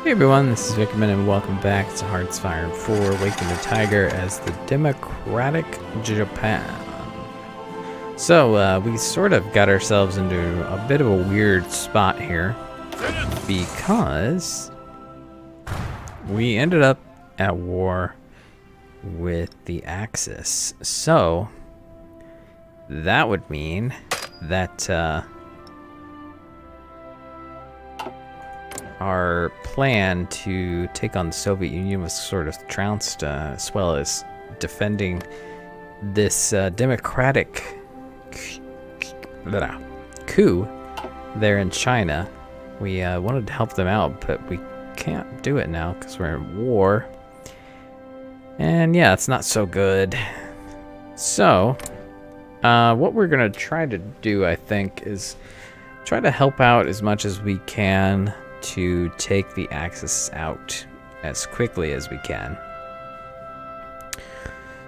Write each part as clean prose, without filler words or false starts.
Hey everyone, this is Vickriman and welcome back to Hearts Fire 4 Waking the Tiger as the Democratic Japan. So, we sort of got ourselves into a bit of a weird spot here because we ended up at war with the Axis. So, that would mean that our plan to take on the Soviet Union was sort of trounced, as well as defending this democratic coup there in China. We wanted to help them out, but we can't do it now because we're in war. And yeah, it's not so good. So, what we're going to try to do, I think, is try to help out as much as we can to take the Axis out as quickly as we can.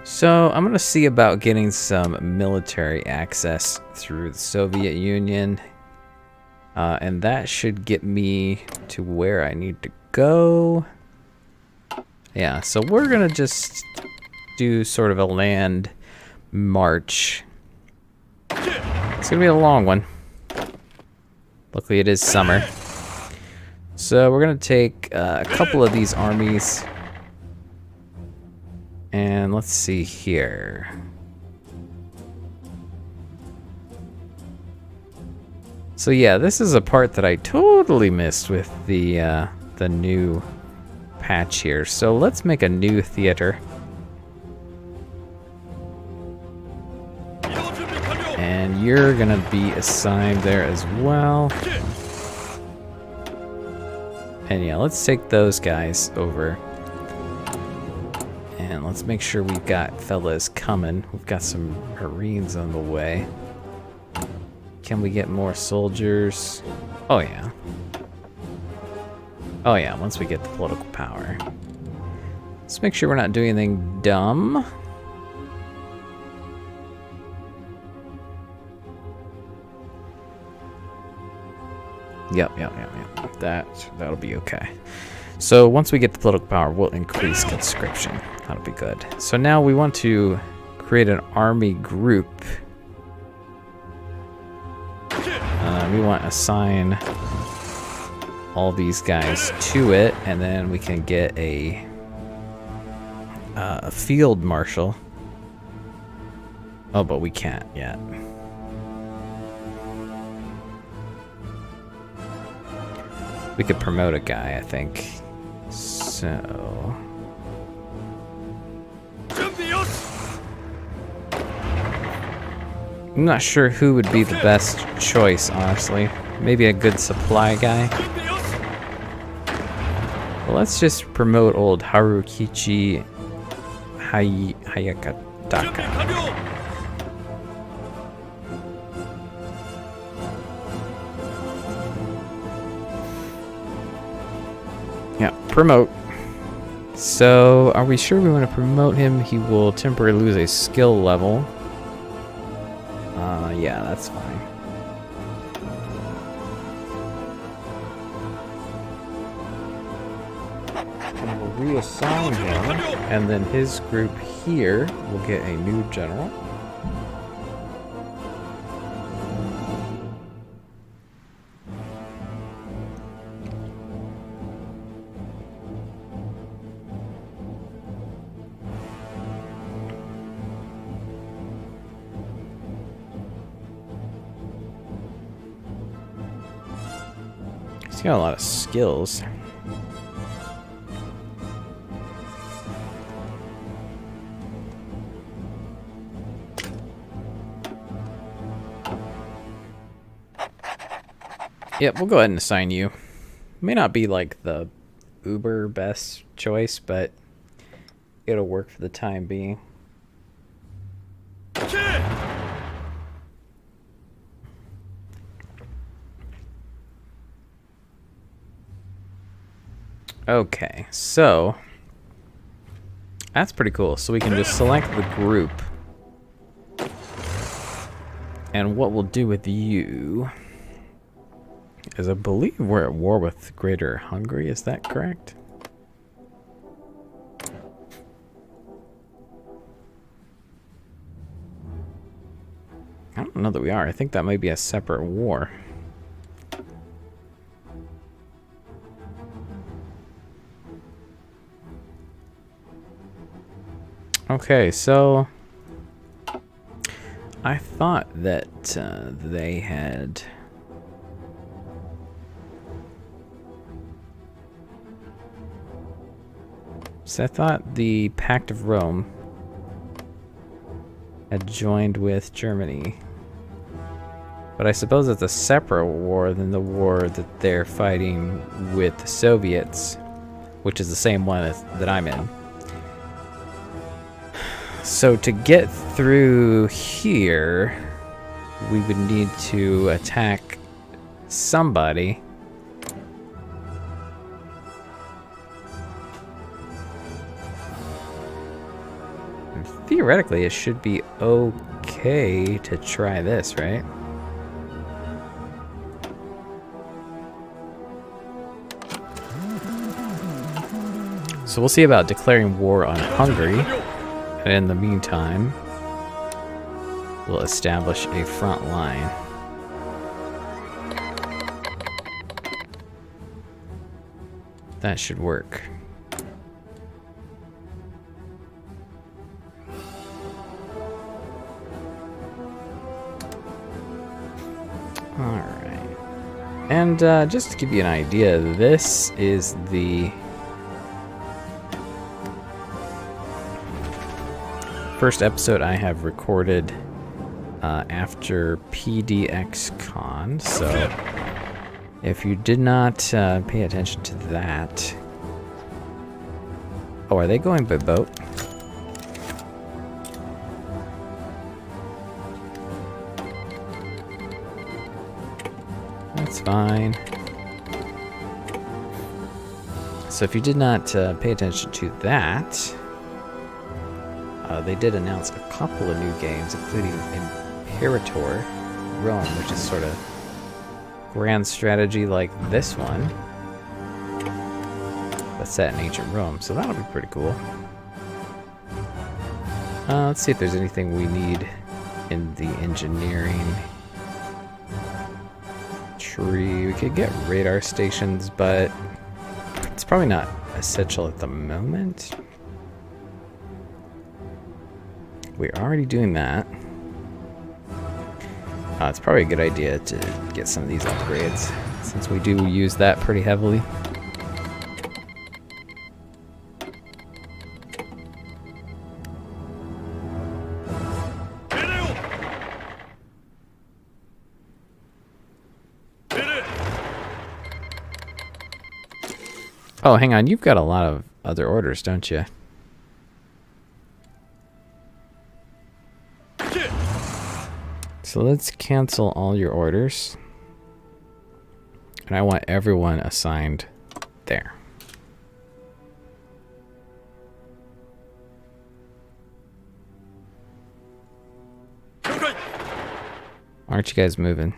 So I'm going to see about getting some military access through the Soviet Union. And that should get me to where I need to go. Yeah, so we're going to just do sort of a land march. It's going to be a long one. Luckily it is summer. So we're going to take a couple of these armies. And let's see here. So yeah, this is a part that I totally missed with the new patch here. So let's make a new theater. And you're going to be assigned there as well. And yeah, let's take those guys over. And let's make sure we've got fellas coming. We've got some Marines on the way. Can we get more soldiers? Oh yeah. Oh yeah, once we get the political power. Let's make sure we're not doing anything dumb. Yep. That'll be okay. So once we get the political power, we'll increase conscription. That'll be good. So now we want to create an army group. We want to assign all these guys to it, and then we can get a field marshal. Oh, but we can't yet. We could promote a guy, I think. So... I'm not sure who would be the best choice, honestly. Maybe a good supply guy. Well, let's just promote old Harukichi Hayakataka. Yeah, promote. So, are we sure we want to promote him? He will temporarily lose a skill level. Yeah, that's fine. And we'll reassign him, and then his group here will get a new general. He's got a lot of skills. Yep, we'll go ahead and assign you. May not be like the uber best choice, but it'll work for the time being. Okay, so that's pretty cool. So we can just select the group. And what we'll do with you Because I believe we're at war with Greater Hungary. Is that correct? I don't know that we are. I think that might be a separate war. Okay, so I thought that they had... So I thought the Pact of Rome had joined with Germany. But I suppose it's a separate war than the war that they're fighting with the Soviets, which is the same one that I'm in. So to get through here, we would need to attack somebody. And theoretically, it should be okay to try this, right? So we'll see about declaring war on Hungary. And in the meantime, we'll establish a front line. That should work. Alright. And just to give you an idea, this is the first episode I have recorded after PDXCon, so if you did not pay attention to that... Oh, are they going by boat? That's fine. So if you did not pay attention to that... they did announce a couple of new games, including Imperator Rome, which is sort of grand strategy like this one, but set in ancient Rome, so that'll be pretty cool. Let's see if there's anything we need in the engineering tree. We could get radar stations, but it's probably not essential at the moment. We're already doing that. It's probably a good idea to get some of these upgrades, since we do use that pretty heavily. Oh, hang on. You've got a lot of other orders, don't you? So let's cancel all your orders. And I want everyone assigned there. Aren't you guys moving?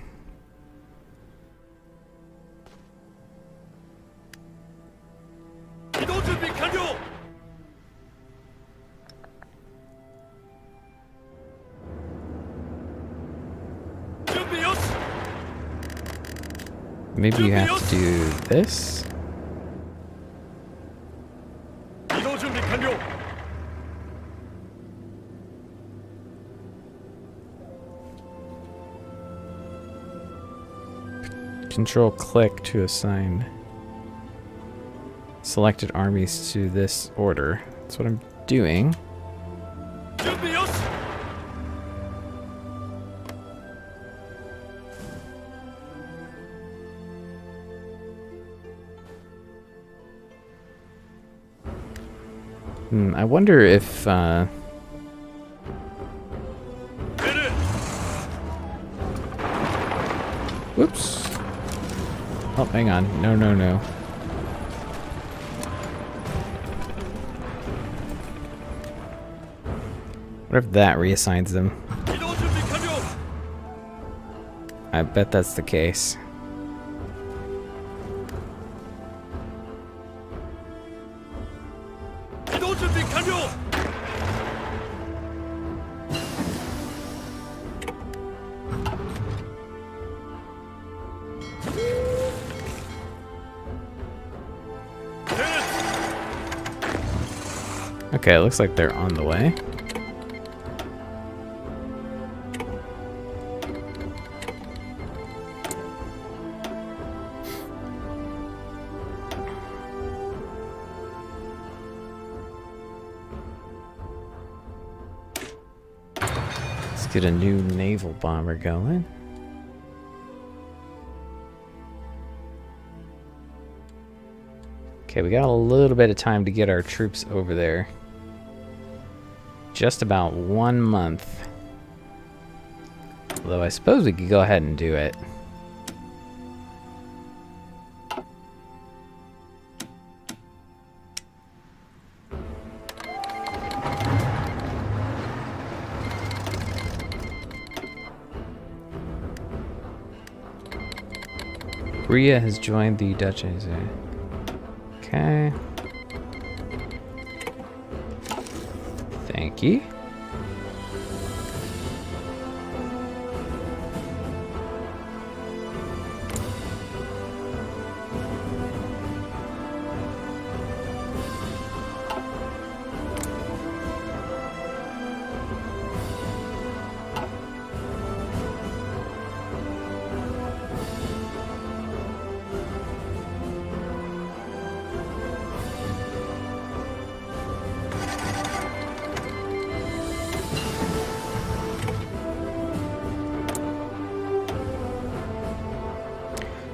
Maybe you have to do this. Control click to assign selected armies to this order. That's what I'm doing. I wonder if whoops. Oh, hang on. No, no, no. What if that reassigns them? I bet that's the case. 준비 완료. Okay, it looks like they're on the way. Let's get a new naval bomber going. Okay, we got a little bit of time to get our troops over there. Just about 1 month. Although I suppose we could go ahead and do it. Korea has joined the Dutch. Okay. Thank you.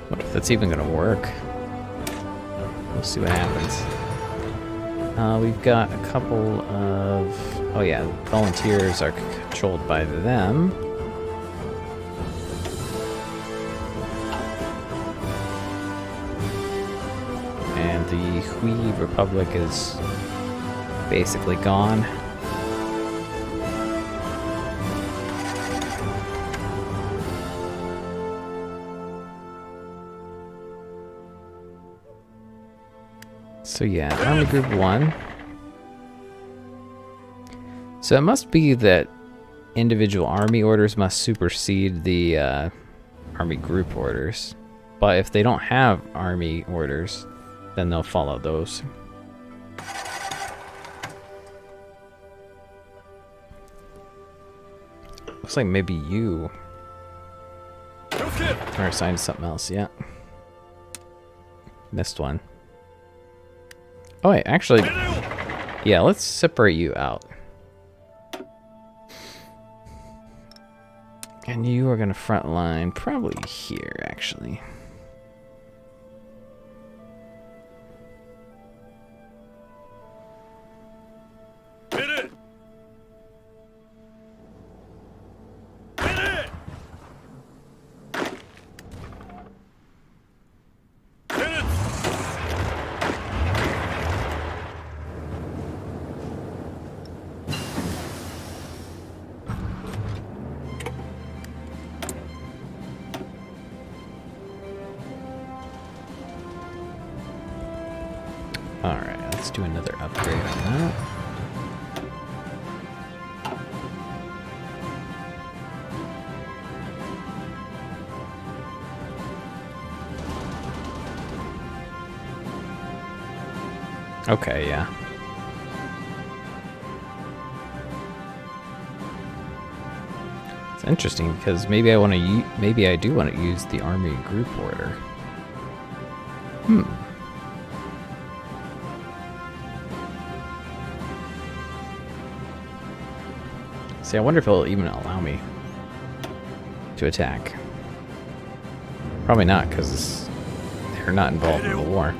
What if that's even gonna work? We'll see what happens. We've got a couple of... Oh yeah, volunteers are controlled by them. And the Hui Republic is basically gone. So yeah, Army Group 1. So it must be that individual army orders must supersede the army group orders. But if they don't have army orders, then they'll follow those. Looks like maybe you are assigned to something else. Yeah. Missed one. Oh wait, actually, yeah, let's separate you out. And you are gonna front line probably here, actually. Alright, let's do another upgrade on that. Okay, yeah. It's interesting because maybe I do want to use the army group order. See, I wonder if it'll even allow me to attack. Probably not, because they're not involved in the war.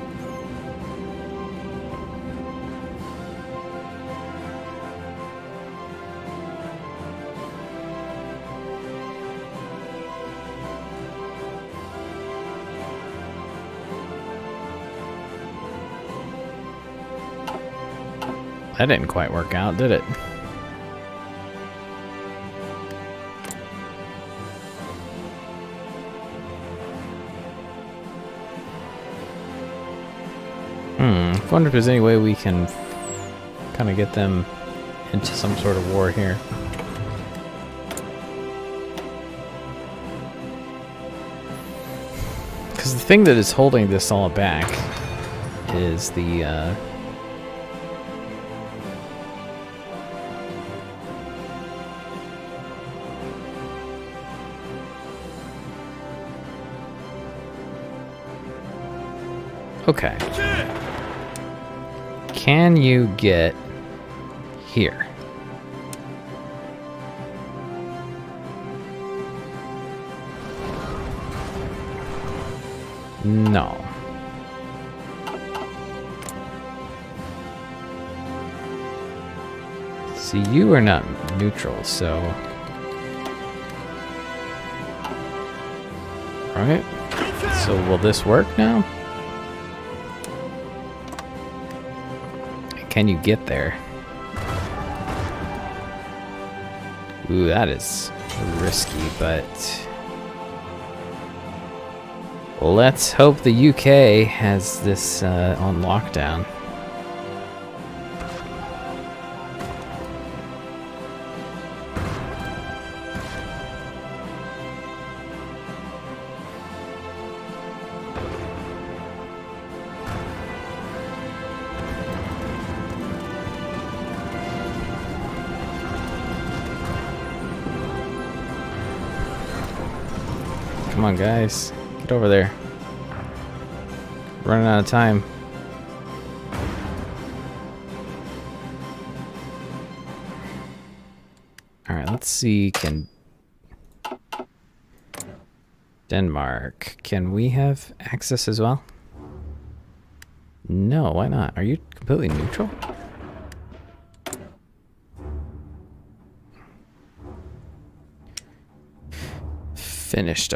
That didn't quite work out, did it? I wonder if there's any way we can kind of get them into some sort of war here. Because the thing that is holding this all back is the okay. Can you get here? No. See, you are not neutral, so... Alright. So will this work now? Can you get there? Ooh, that is risky, but... let's hope the UK has this on lockdown. Come on, guys. Get over there. Running out of time. Alright, let's see. Can Denmark, can we have access as well? No, why not? Are you completely neutral? Finished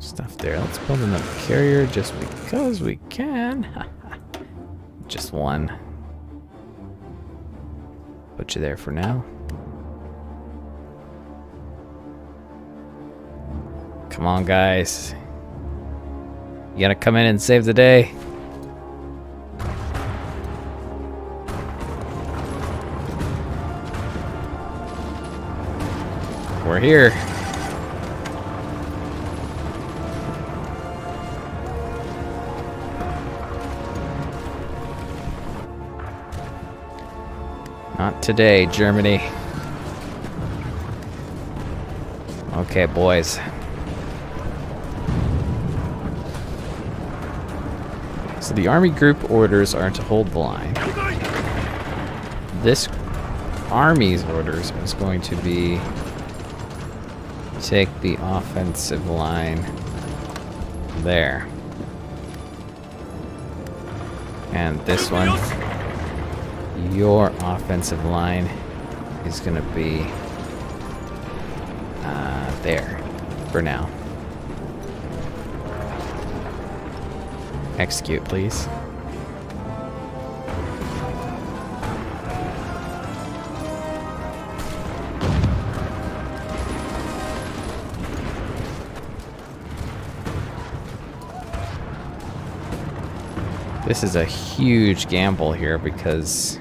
stuff there. Let's build another carrier just because we can. Just one. Put you there for now. Come on, guys. You gotta come in and save the day. We're here. Not today, Germany. Okay, boys. So the army group orders are to hold the line. This army's orders is going to be take the offensive line there. And this one, your offensive line is going to be there for now. Execute, please. This is a huge gamble here because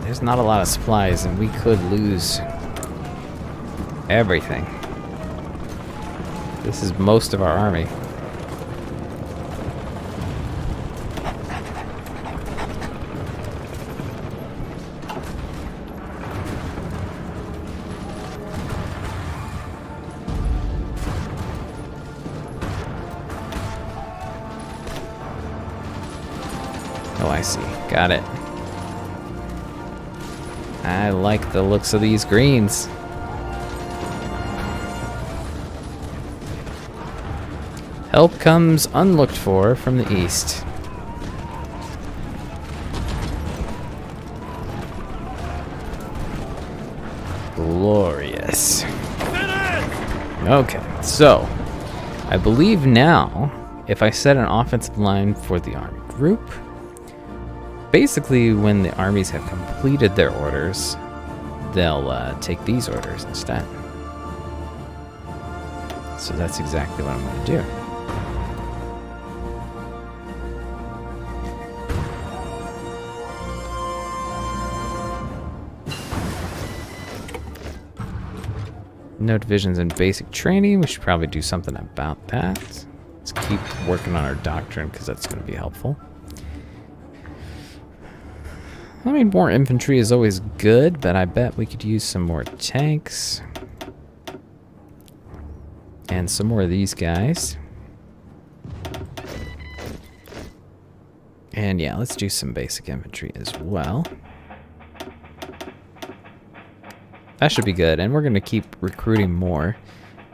there's not a lot of supplies and we could lose everything. This is most of our army. Oh, I see. Got it. I like the looks of these greens. Help comes unlooked for from the east. Glorious. Okay, so I believe now if I set an offensive line for the army group, basically when the armies have completed their orders, they'll take these orders instead. So that's exactly what I'm going to do. No divisions in basic training. We should probably do something about that. Let's keep working on our doctrine because that's going to be helpful. I mean, more infantry is always good, but I bet we could use some more tanks. And some more of these guys. And yeah, let's do some basic infantry as well. That should be good, and we're going to keep recruiting more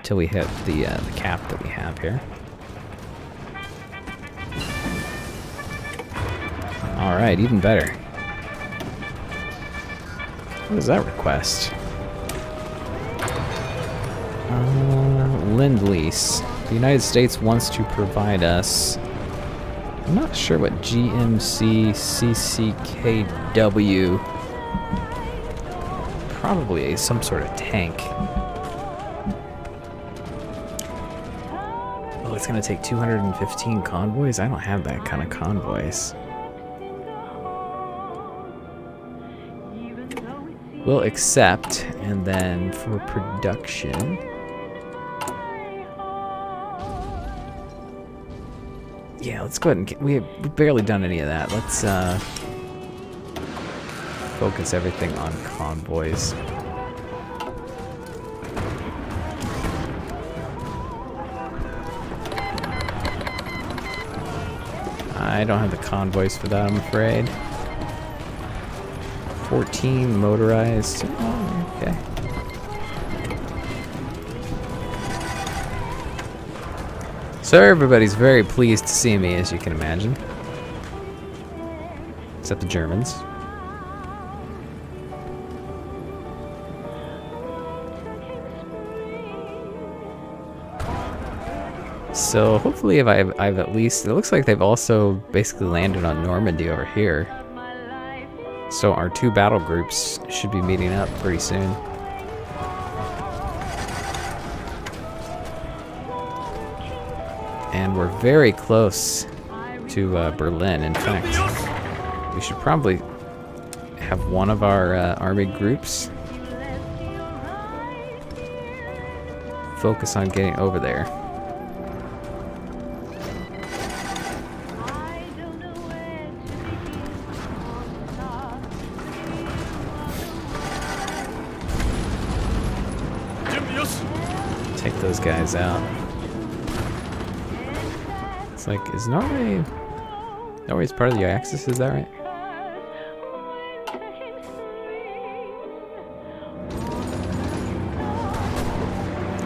till we hit the cap that we have here. All right, even better. What is that request? Lend-Lease. The United States wants to provide us... I'm not sure what GMCCCKW... Probably some sort of tank. Oh, it's gonna take 215 convoys? I don't have that kind of convoys. We'll accept, and then for production... Yeah, let's go ahead and get... We've barely done any of that. Let's, focus everything on convoys. I don't have the convoys for that, I'm afraid. 14 motorized. Oh, okay. So everybody's very pleased to see me, as you can imagine. Except the Germans. So hopefully if I've at least... It looks like they've also basically landed on Normandy over here. So our two battle groups should be meeting up pretty soon. And we're very close to Berlin. In fact, we should probably have one of our army groups focus on getting over there. Take those guys out. It's like, is Norway's part of the Axis, is that right?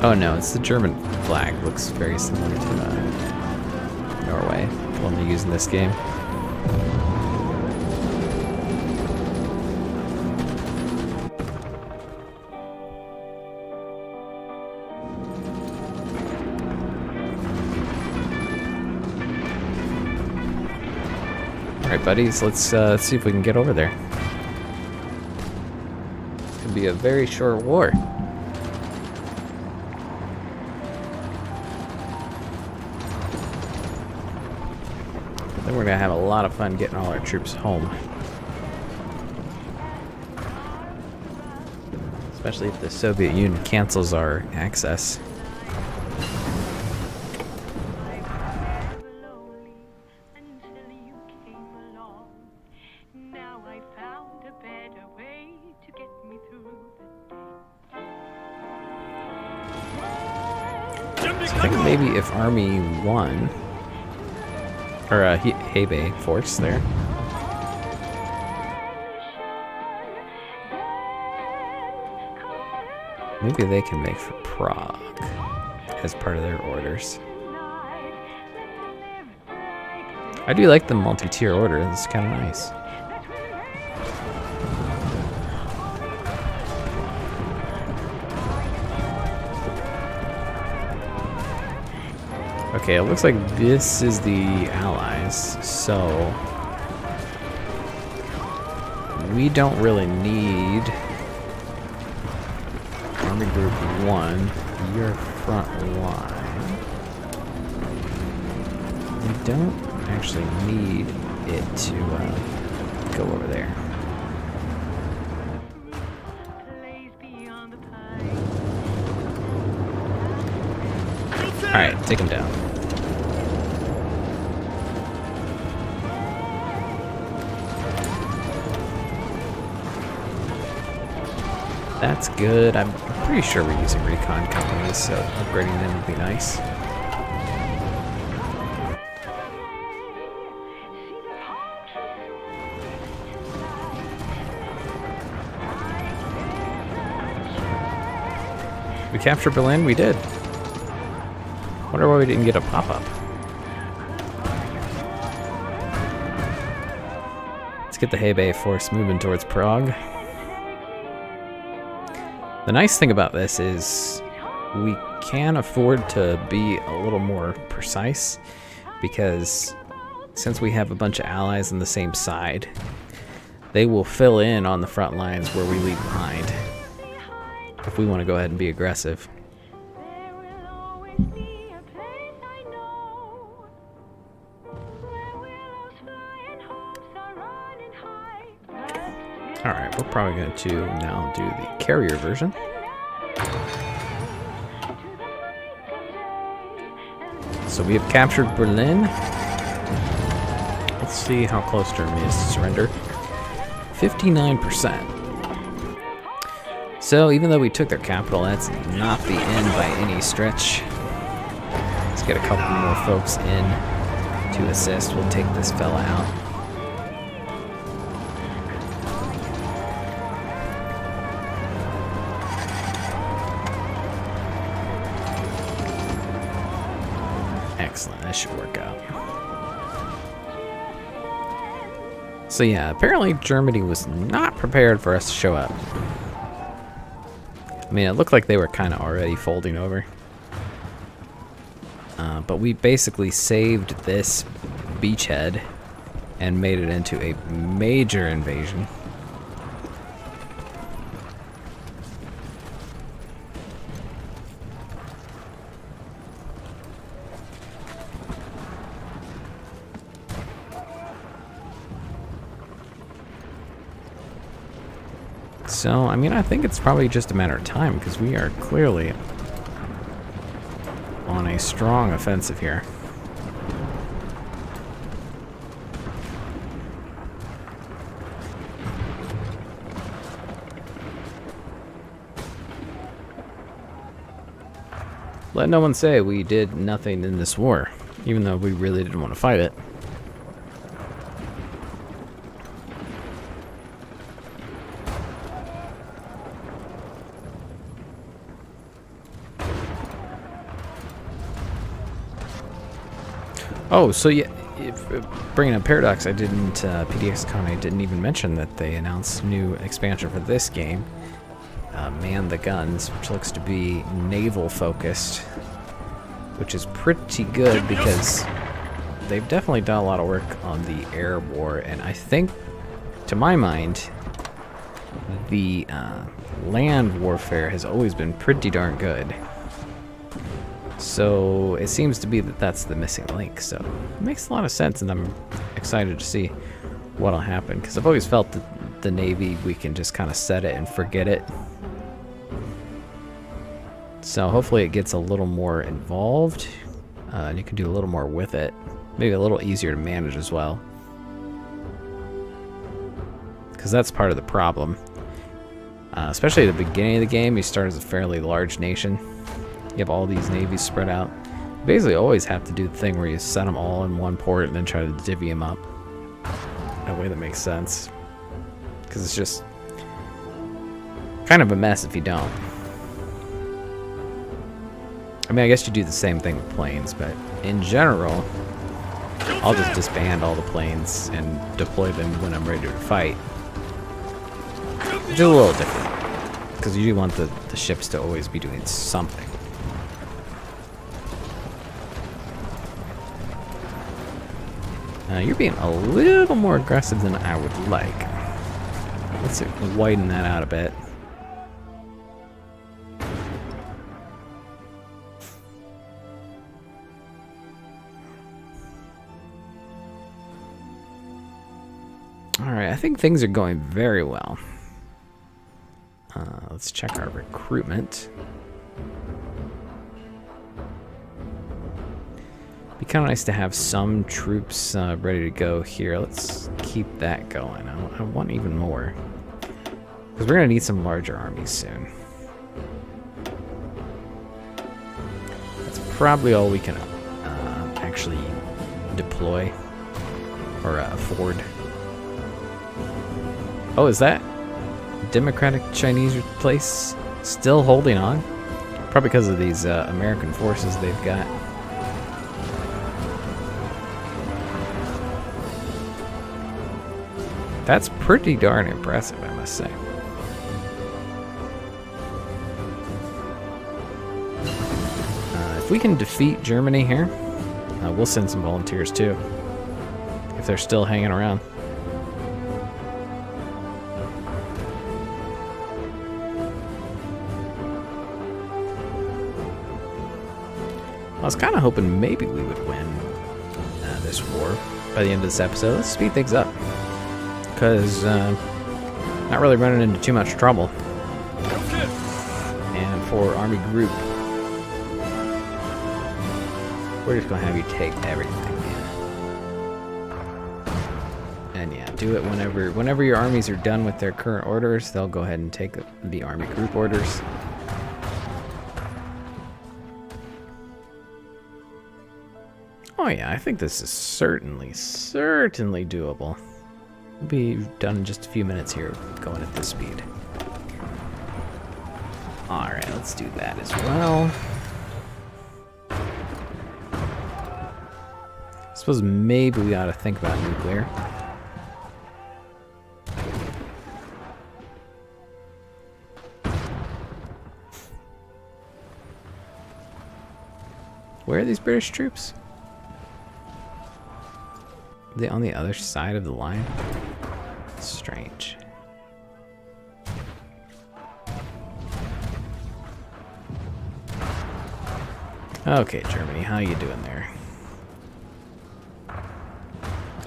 Oh no, it's the German flag. Looks very similar to Norway, the one they use in this game. Alright buddies, let's see if we can get over there. It's gonna be a very short war. Then we're gonna have a lot of fun getting all our troops home. Especially if the Soviet Union cancels our access. I think maybe if Army 1, or Hebei Force there. Maybe they can make for Prague as part of their orders. I do like the multi-tier order, it's kind of nice. Okay, it looks like this is the Allies, so we don't really need Army Group 1, your front line. We don't actually need it to go over there. Alright, take him down. That's good. I'm pretty sure we're using recon companies, so upgrading them would be nice. We captured Berlin? We did. Wonder why we didn't get a pop-up. Let's get the Hebei force moving towards Prague. The nice thing about this is we can afford to be a little more precise, because since we have a bunch of allies on the same side, they will fill in on the front lines where we leave behind if we want to go ahead and be aggressive. Alright, we're probably going to now do the carrier version. So we have captured Berlin. Let's see how close Germany is to surrender. 59%. So even though we took their capital, that's not the end by any stretch. Let's get a couple more folks in to assist. We'll take this fella out. Excellent, that should work out. So yeah, apparently Germany was not prepared for us to show up. I mean, it looked like they were kind of already folding over. But we basically saved this beachhead and made it into a major invasion. So, I mean, I think it's probably just a matter of time, because we are clearly on a strong offensive here. Let no one say we did nothing in this war, even though we really didn't want to fight it. Oh, so yeah, bringing up Paradox, I didn't, PDXCon, I didn't even mention that they announced new expansion for this game, Man the Guns, which looks to be naval focused, which is pretty good because they've definitely done a lot of work on the air war, and I think, to my mind, the land warfare has always been pretty darn good. So it seems to be that that's the missing link. So it makes a lot of sense, and I'm excited to see what'll happen, because I've always felt that the Navy, we can just kind of set it and forget it. So hopefully it gets a little more involved, and you can do a little more with it. Maybe a little easier to manage as well, because that's part of the problem. Especially at the beginning of the game, you start as a fairly large nation. You have all these navies spread out. You basically always have to do the thing where you set them all in one port and then try to divvy them up in a way that makes sense. Because it's just kind of a mess if you don't. I mean, I guess you do the same thing with planes, but in general, I'll just disband all the planes and deploy them when I'm ready to fight. Which is a little different, because you want the ships to always be doing something. You're being a little more aggressive than I would like. Let's widen that out a bit. Alright, I think things are going very well. Let's check our recruitment. Be kind of nice to have some troops ready to go here. Let's keep that going. I want even more. Because we're going to need some larger armies soon. That's probably all we can actually deploy or afford. Oh, is that Democratic Chinese place still holding on? Probably because of these American forces they've got. That's pretty darn impressive, I must say. If we can defeat Germany here, we'll send some volunteers too, if they're still hanging around. I was kind of hoping maybe we would win this war by the end of this episode. Let's speed things up, because not really running into too much trouble. And for Army Group, we're just going to have you take everything, man. And yeah, do it whenever your armies are done with their current orders, they'll go ahead and take the Army Group orders. Oh yeah, I think this is certainly doable. We'll be done in just a few minutes here, going at this speed. Alright, let's do that as well. I suppose maybe we ought to think about nuclear. Where are these British troops? Are they on the other side of the line? Strange. Okay, Germany, how you doing there?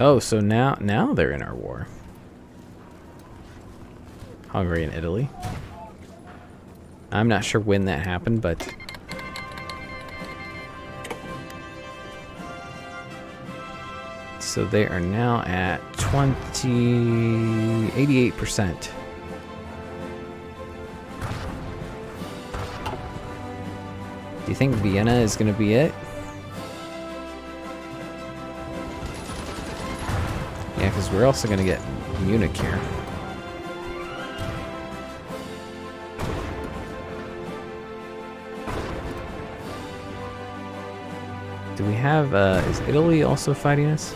Oh, so now they're in our war. Hungary and Italy. I'm not sure when that happened, but so they are now at 88%. Do you think Vienna is going to be it? Yeah, because we're also going to get Munich here. Do we have, is Italy also fighting us?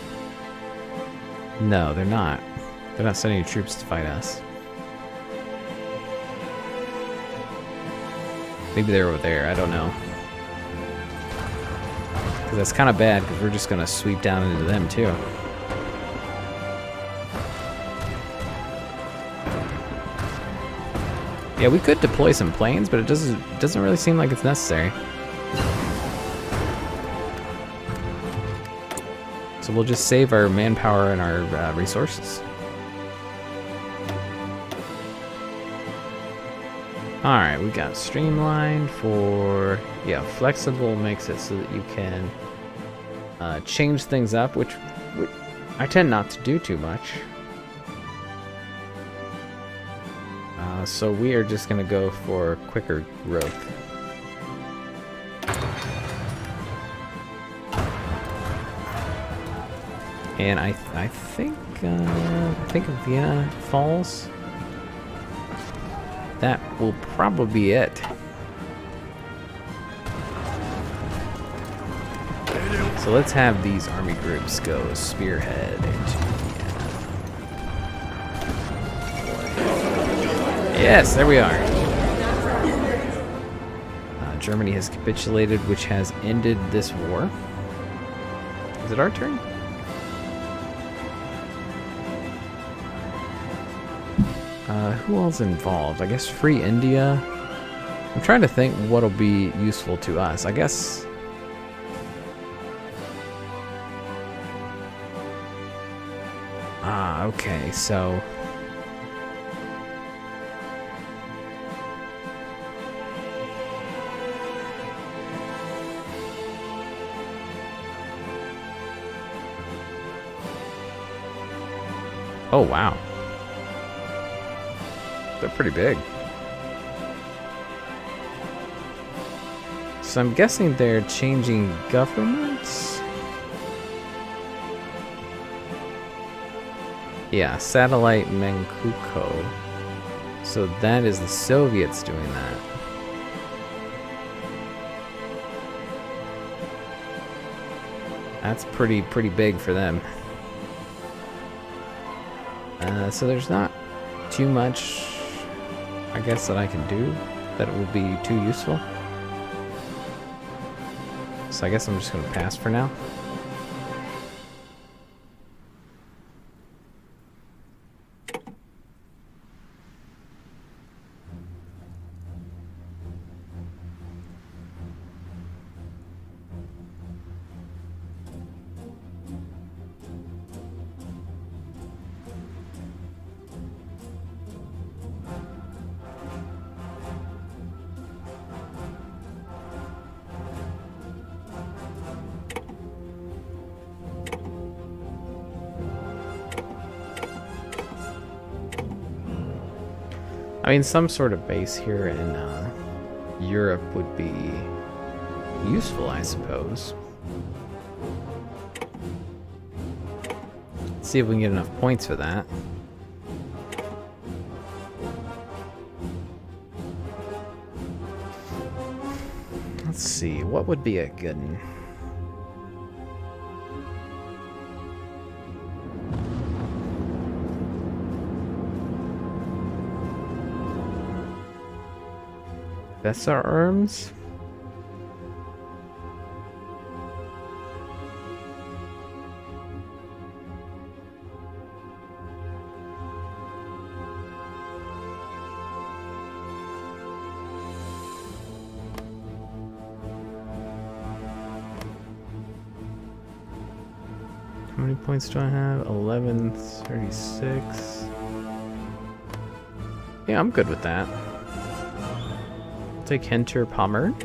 No, they're not. They're not sending troops to fight us. Maybe they're over there, I don't know. Because that's kind of bad, because we're just going to sweep down into them too. Yeah, we could deploy some planes, but it doesn't really seem like it's necessary. So we'll just save our manpower and our resources. Alright, we got streamlined for... Yeah, flexible makes it so that you can change things up, which I tend not to do too much. So we are just going to go for quicker growth. And I think if Vienna falls, that will probably be it. So let's have these army groups go spearhead into Vienna. Yes, there we are. Germany has capitulated, which has ended this war. Is it our turn? Who else involved? I guess free India. I'm trying to think what'll be useful to us. I guess... okay, so... Oh, wow. They're pretty big. So I'm guessing they're changing governments? Yeah, Satellite Manchukuo. So that is the Soviets doing that. That's pretty big for them. So there's not too much, I guess, that I can do that it will be too useful. So I guess I'm just going to pass for now. I mean, some sort of base here in Europe would be useful, I suppose. Let's see if we can get enough points for that. Let's see, what would be a good one? Besser arms? How many points do I have? 1136. Yeah, I'm good with that. Take Henter Palmer.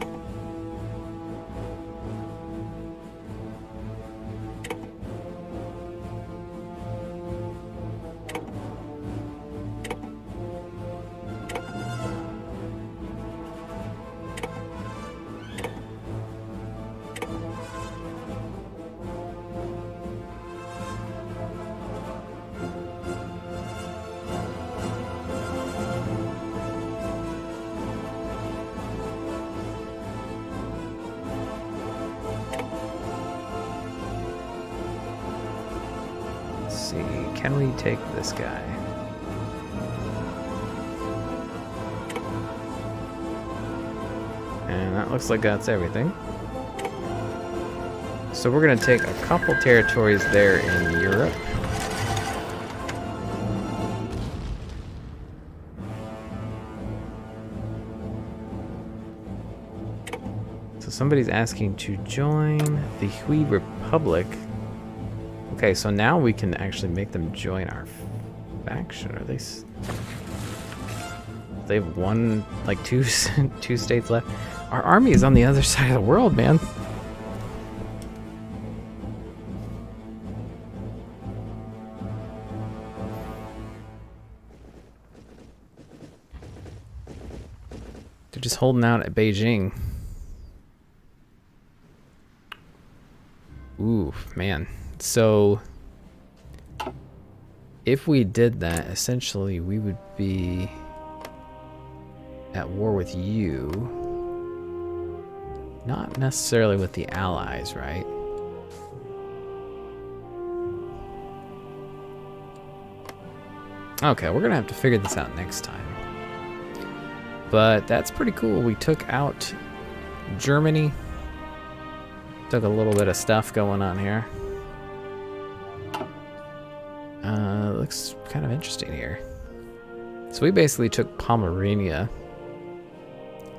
See, can we take this guy? And that looks like that's everything. So we're gonna take a couple territories there in Europe. So somebody's asking to join the Hui Republic. Okay, so now we can actually make them join our faction. Are they? They have one, like two states left. Our army is on the other side of the world, man. They're just holding out at Beijing. Ooh, man. So, if we did that, essentially we would be at war with you. Not necessarily with the Allies, right? Okay, we're gonna have to figure this out next time. But that's pretty cool. We took out Germany. Took a little bit of stuff going on here. Looks kind of interesting here. So we basically took Pomerania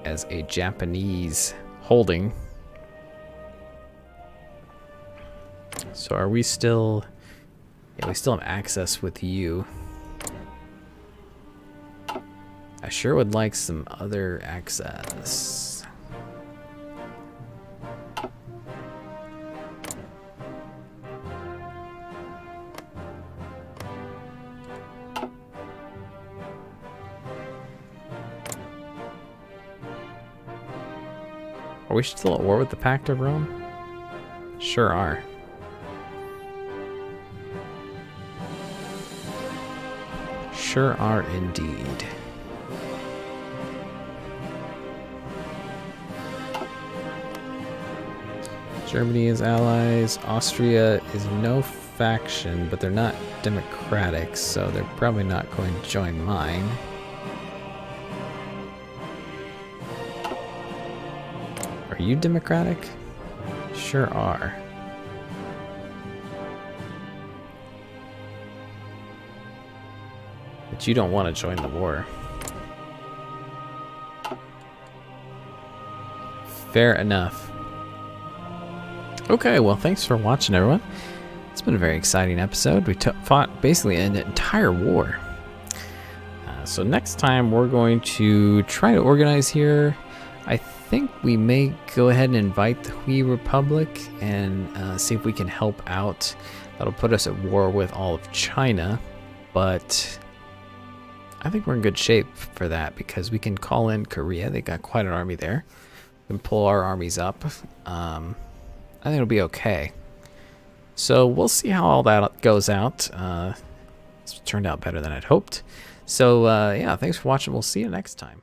as a Japanese holding. So are we still... Yeah, we still have access with you. I sure would like some other access. Are we still at war with the Pact of Rome? Sure are. Sure are indeed. Germany is allies. Austria is no faction, but they're not democratic, so they're probably not going to join mine. Are you democratic? Sure are. But you don't want to join the war. Fair enough. Okay, well, thanks for watching, everyone. It's been a very exciting episode. We fought basically an entire war. So next time we're going to try to organize here. I think we may go ahead and invite the Hui Republic and see if we can help out. That'll put us at war with all of China, but I think we're in good shape for that because we can call in Korea. They got quite an army there. We can pull our armies up. I think it'll be okay. So we'll see how all that goes out. It's turned out better than I'd hoped. So yeah, thanks for watching. We'll see you next time.